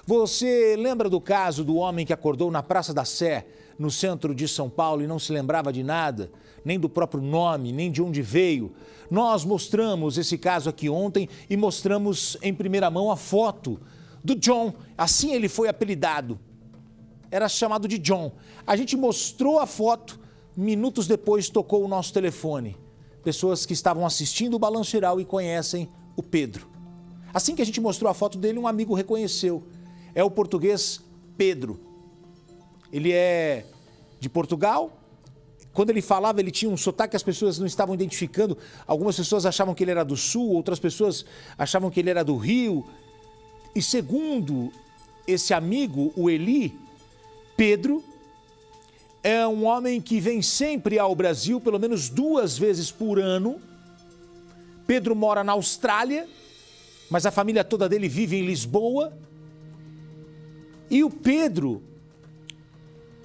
Você lembra do caso do homem que acordou na Praça da Sé, no centro de São Paulo, e não se lembrava de nada, nem do próprio nome, nem de onde veio? Nós mostramos esse caso aqui ontem e mostramos em primeira mão a foto do John. Assim ele foi apelidado. Era chamado de John. A gente mostrou a foto, minutos depois tocou o nosso telefone. Pessoas que estavam assistindo o Balanço Geral e conhecem o Pedro. Assim que a gente mostrou a foto dele, um amigo reconheceu. É o português Pedro. Ele é de Portugal. Quando ele falava, ele tinha um sotaque que as pessoas não estavam identificando. Algumas pessoas achavam que ele era do Sul, outras pessoas achavam que ele era do Rio. E segundo esse amigo, o Eli, Pedro é um homem que vem sempre ao Brasil, pelo menos 2 vezes por ano. Pedro mora na Austrália, mas a família toda dele vive em Lisboa. E o Pedro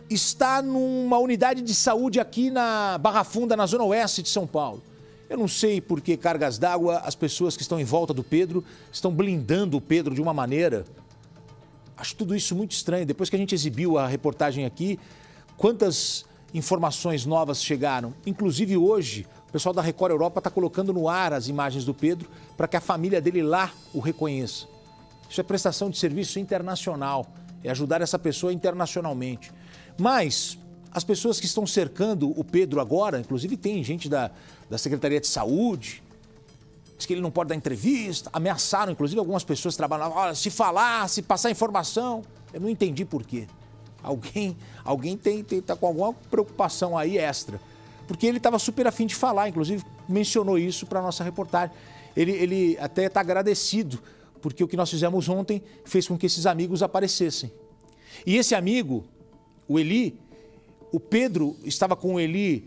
está numa unidade de saúde aqui na Barra Funda, na zona oeste de São Paulo. Eu não sei por que cargas d'água as pessoas que estão em volta do Pedro estão blindando o Pedro de uma maneira. Acho tudo isso muito estranho. Depois que a gente exibiu a reportagem aqui, quantas informações novas chegaram. Inclusive hoje, o pessoal da Record Europa está colocando no ar as imagens do Pedro para que a família dele lá o reconheça. Isso é prestação de serviço internacional, é ajudar essa pessoa internacionalmente. Mas as pessoas que estão cercando o Pedro agora, inclusive tem gente da Secretaria de Saúde, diz que ele não pode dar entrevista, ameaçaram, inclusive algumas pessoas trabalhando, olha, se falar, se passar informação. Eu não entendi por quê. Alguém tá com alguma preocupação aí extra. Porque ele estava super afim de falar, inclusive mencionou isso para a nossa reportagem. Ele até está agradecido, porque o que nós fizemos ontem fez com que esses amigos aparecessem. E esse amigo, o Eli, o Pedro estava com o Eli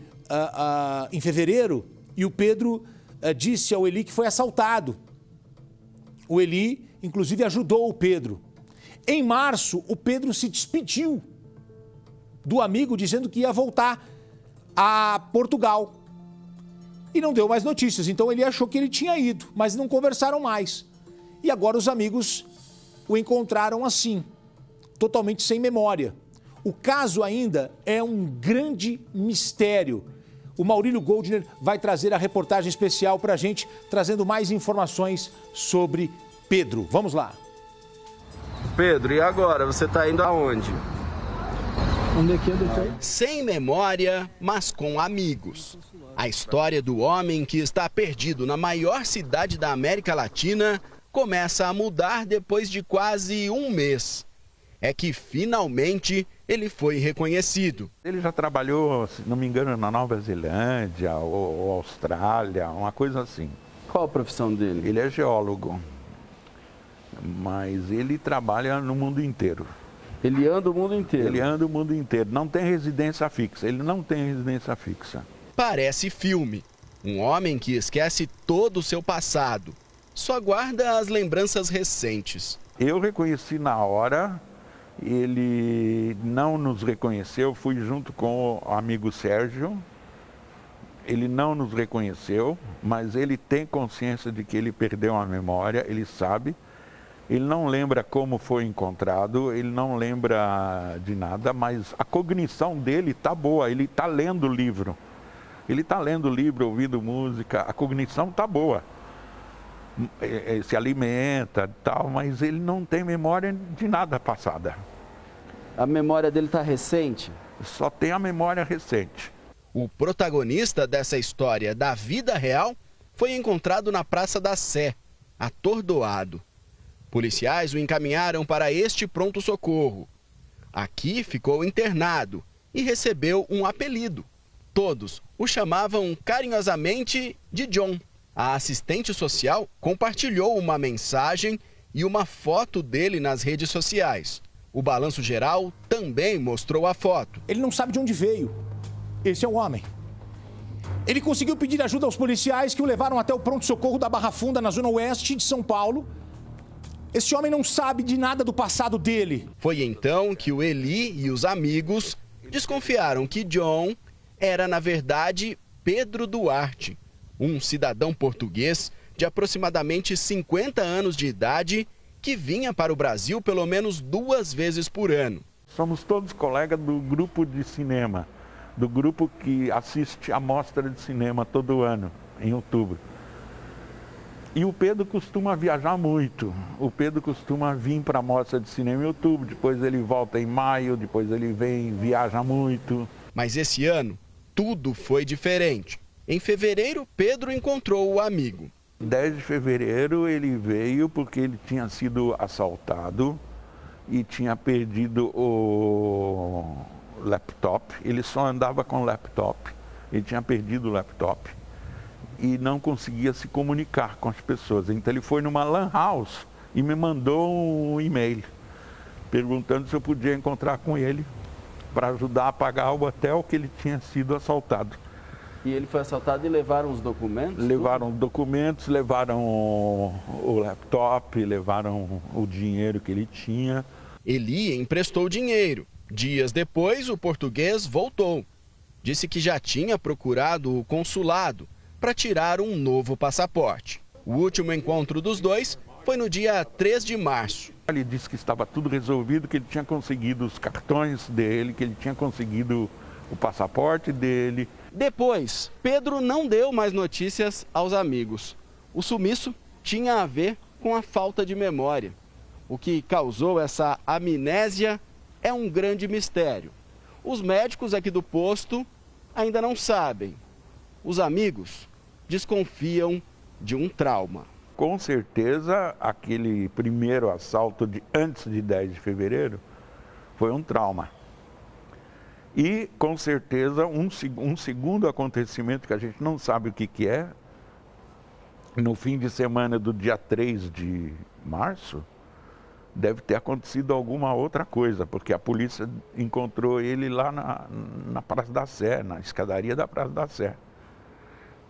em fevereiro e o Pedro disse ao Eli que foi assaltado. O Eli, inclusive, ajudou o Pedro. Em março, o Pedro se despediu do amigo dizendo que ia voltar a Portugal. E não deu mais notícias, então ele achou que ele tinha ido, mas não conversaram mais. E agora os amigos o encontraram assim, totalmente sem memória. O caso ainda é um grande mistério. O Maurílio Goldner vai trazer a reportagem especial para a gente, trazendo mais informações sobre Pedro. Vamos lá. Pedro, e agora? Você está indo aonde? Onde é que é, doutor? Sem memória, mas com amigos. A história do homem que está perdido na maior cidade da América Latina começa a mudar depois de quase um mês. É que finalmente ele foi reconhecido. Ele já trabalhou, se não me engano, na Nova Zelândia ou Austrália, uma coisa assim. Qual a profissão dele? Ele é geólogo, mas ele trabalha no mundo inteiro. Ele anda o mundo inteiro? Ele anda o mundo inteiro, não tem residência fixa, ele não tem residência fixa. Parece filme. Um homem que esquece todo o seu passado. Só guarda as lembranças recentes. Eu reconheci na hora, ele não nos reconheceu, fui junto com o amigo Sérgio. Ele não nos reconheceu, mas ele tem consciência de que ele perdeu a memória, ele sabe. Ele não lembra como foi encontrado, ele não lembra de nada, mas a cognição dele está boa, ele está lendo o livro. Ele está lendo o livro, ouvindo música, a cognição está boa. Ele se alimenta e tal, mas ele não tem memória de nada passada. A memória dele está recente? Só tem a memória recente. O protagonista dessa história da vida real foi encontrado na Praça da Sé, atordoado. Policiais o encaminharam para este pronto-socorro. Aqui ficou internado e recebeu um apelido. Todos o chamavam carinhosamente de John. A assistente social compartilhou uma mensagem e uma foto dele nas redes sociais. O Balanço Geral também mostrou a foto. Ele não sabe de onde veio. Esse é o homem. Ele conseguiu pedir ajuda aos policiais que o levaram até o pronto-socorro da Barra Funda, na zona oeste de São Paulo. Esse homem não sabe de nada do passado dele. Foi então que o Eli e os amigos desconfiaram que John era, na verdade, Pedro Duarte, um cidadão português de aproximadamente 50 anos de idade que vinha para o Brasil pelo menos 2 vezes por ano. Somos todos colegas do grupo de cinema, do grupo que assiste a mostra de cinema todo ano, em outubro. E o Pedro costuma viajar muito. O Pedro costuma vir para a mostra de cinema em outubro, depois ele volta em maio, depois ele vem, viaja muito. Mas esse ano, tudo foi diferente. Em fevereiro, Pedro encontrou o amigo. 10 de fevereiro ele veio porque ele tinha sido assaltado e tinha perdido o laptop. Ele só andava com laptop. Ele tinha perdido o laptop e não conseguia se comunicar com as pessoas. Então ele foi numa lan house e me mandou um e-mail perguntando se eu podia encontrar com ele para ajudar a pagar o hotel que ele tinha sido assaltado. E ele foi assaltado e levaram os documentos? Levaram documentos, levaram o laptop, levaram o dinheiro que ele tinha. Eli emprestou dinheiro. Dias depois, o português voltou. Disse que já tinha procurado o consulado para tirar um novo passaporte. O último encontro dos dois foi no dia 3 de março. Ele disse que estava tudo resolvido, que ele tinha conseguido os cartões dele, que ele tinha conseguido o passaporte dele. Depois, Pedro não deu mais notícias aos amigos. O sumiço tinha a ver com a falta de memória. O que causou essa amnésia é um grande mistério. Os médicos aqui do posto ainda não sabem. Os amigos desconfiam de um trauma. Com certeza, aquele primeiro assalto antes de 10 de fevereiro foi um trauma. E, com certeza, um segundo acontecimento que a gente não sabe o que é, no fim de semana do dia 3 de março, deve ter acontecido alguma outra coisa, porque a polícia encontrou ele lá na Praça da Sé, na escadaria da Praça da Sé.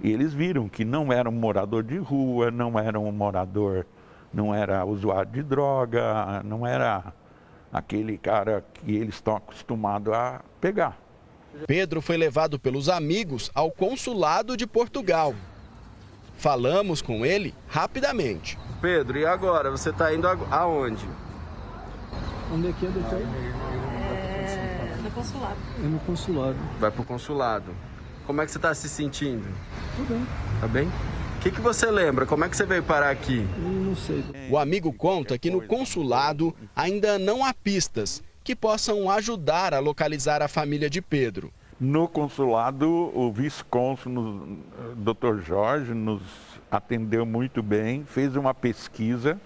E eles viram que não era um morador de rua, não era um morador, não era usuário de droga, não era aquele cara que eles estão acostumados a pegar. Pedro foi levado pelos amigos ao consulado de Portugal. Falamos com ele rapidamente. Pedro, e agora? Você está indo aonde? Onde é que é, doutor? No consulado. É no consulado. Vai para o consulado. Como é que você está se sentindo? Tudo bem. Tá bem? O que você lembra? Como é que você veio parar aqui? Não sei. O amigo conta que no consulado ainda não há pistas que possam ajudar a localizar a família de Pedro. No consulado, o vice-cônsul, Dr. Jorge, nos atendeu muito bem, fez uma pesquisa,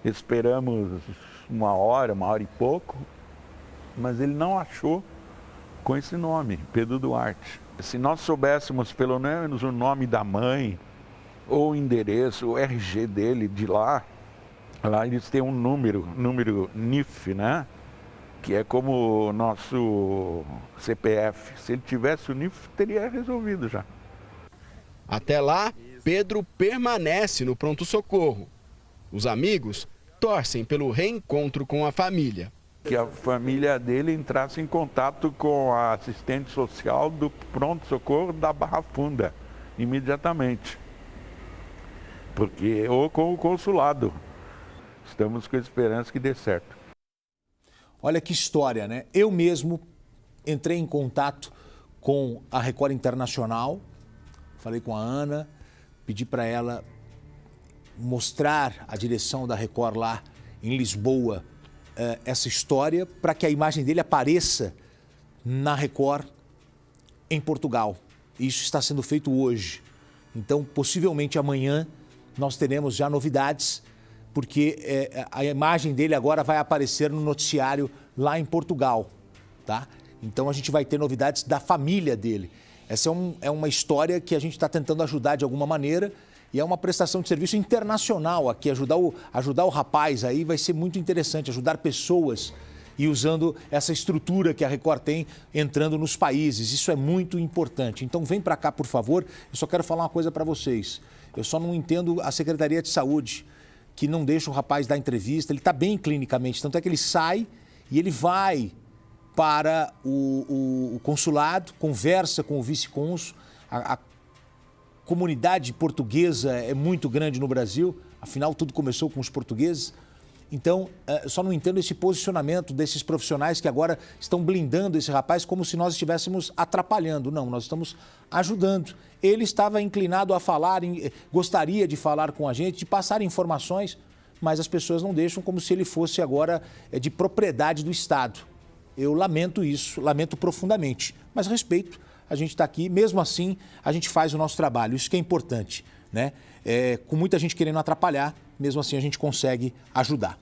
esperamos uma hora e pouco, mas ele não achou com esse nome, Pedro Duarte. Se nós soubéssemos pelo menos o nome da mãe, ou o endereço, o RG dele de lá eles têm um número NIF, né? Que é como o nosso CPF. Se ele tivesse o NIF, teria resolvido já. Até lá, Pedro permanece no pronto-socorro. Os amigos torcem pelo reencontro com a família. Que a família dele entrasse em contato com a assistente social do pronto-socorro da Barra Funda, imediatamente. Ou com o consulado. Estamos com a esperança que dê certo. Olha que história, né? Eu mesmo entrei em contato com a Record Internacional, falei com a Ana, pedi para ela mostrar a direção da Record lá em Lisboa essa história para que a imagem dele apareça na Record em Portugal. Isso está sendo feito hoje. Então, possivelmente amanhã nós teremos já novidades, porque a imagem dele agora vai aparecer no noticiário lá em Portugal, tá? Então a gente vai ter novidades da família dele. Essa é uma história que a gente está tentando ajudar de alguma maneira e é uma prestação de serviço internacional aqui. Ajudar o rapaz aí vai ser muito interessante, ajudar pessoas e usando essa estrutura que a Record tem entrando nos países. Isso é muito importante. Então vem para cá, por favor. Eu só quero falar uma coisa para vocês. Eu só não entendo a Secretaria de Saúde, que não deixa o rapaz dar entrevista. Ele está bem clinicamente, tanto é que ele sai e ele vai para o consulado, conversa com o vice-cônsul. A comunidade portuguesa é muito grande no Brasil, afinal tudo começou com os portugueses. Então, só não entendo esse posicionamento desses profissionais que agora estão blindando esse rapaz como se nós estivéssemos atrapalhando. Não, nós estamos ajudando. Ele estava inclinado a falar, gostaria de falar com a gente, de passar informações, mas as pessoas não deixam, como se ele fosse agora de propriedade do Estado. Eu lamento isso, lamento profundamente, mas respeito. A gente está aqui, mesmo assim, a gente faz o nosso trabalho, isso que é importante, né? Com muita gente querendo atrapalhar, mesmo assim a gente consegue ajudar.